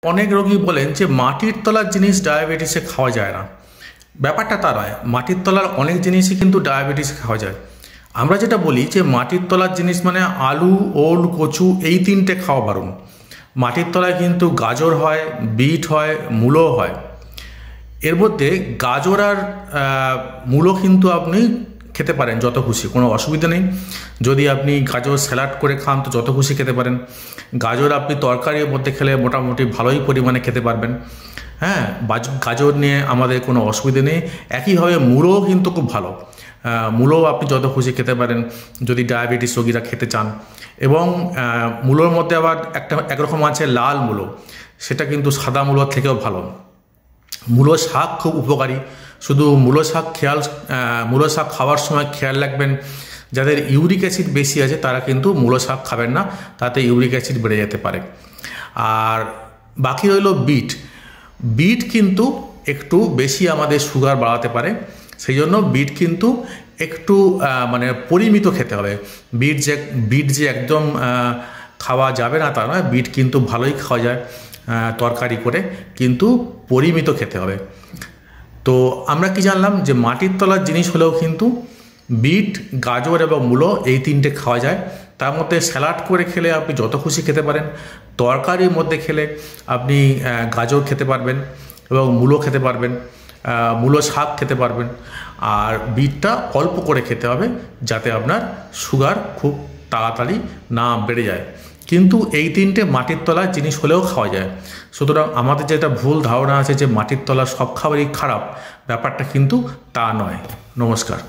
অনেক রোগী বলেন যে মাটির তলার জিনিস ডায়াবেটিসে খাওয়া যায় না। ব্যাপারটা তা নয়, মাটির তলার অনেক জিনিসই কিন্তু ডায়াবেটিসে খাওয়া যায়। আমরা যেটা বলি যে মাটির তলার জিনিস মানে আলু, ওল, কচু এই তিনটে খাওয়া বারণ। মাটির তলায় কিন্তু গাজর হয়, বিট হয়, মূলো হয়। এর মধ্যে গাজর আর মূলো কিন্তু আপনি খেতে পারেন যত খুশি, কোনো অসুবিধা নেই। যদি আপনি গাজর স্যালাড করে খান তো যত খুশি খেতে পারেন। গাজর আপনি তরকারির মধ্যে খেলে মোটামুটি ভালোই পরিমাণে খেতে পারবেন। হ্যাঁ, গাজর নিয়ে আমাদের কোনো অসুবিধা নেই। একইভাবে মূলোও কিন্তু খুব ভালো, মূলোও আপনি যত খুশি খেতে পারেন যদি ডায়াবেটিস রোগীরা খেতে চান। এবং মূলোর মধ্যে আবার একরকম আছে লাল মূলো, সেটা কিন্তু সাদা মূলোর থেকেও ভালো। মূলো শাক খুব উপকারী। শুধু মূলো শাক খাওয়ার সময় খেয়াল রাখবেন, যাদের ইউরিক অ্যাসিড বেশি আছে তারা কিন্তু মূলো শাক খাবেন না, তাতে ইউরিক অ্যাসিড বেড়ে যেতে পারে। আর বাকি রইল বিট কিন্তু একটু বেশি আমাদের সুগার বাড়াতে পারে, সেই জন্য বিট কিন্তু একটু মানে পরিমিত খেতে হবে। বিট যে একদম খাওয়া যাবে না তা নয়, বিট কিন্তু ভালোই খাওয়া যায় তরকারি করে, কিন্তু পরিমিত খেতে হবে। তো আমরা কি জানলাম যে মাটির তলার জিনিস হলেও কিন্তু বিট, গাজর এবং মূলো এই তিনটে খাওয়া যায়। তার মধ্যে স্যালাড করে খেলে আপনি যত খুশি খেতে পারেন, তরকারির মধ্যে খেলে আপনি গাজর খেতে পারবেন এবং মূলো খেতে পারবেন, মূলো শাক খেতে পারবেন। আর বিটটা অল্প করে খেতে হবে যাতে আপনার সুগার খুব তাড়াতাড়ি না বেড়ে যায়। কিন্তু এই তিনটে মাটির তলার জিনিস হলেও খাওয়া যায়। সুতরাং আমাদের যেটা ভুল ধারণা আছে যে মাটির তলা সব খাবারই খারাপ, ব্যাপারটা কিন্তু তা নয়। নমস্কার।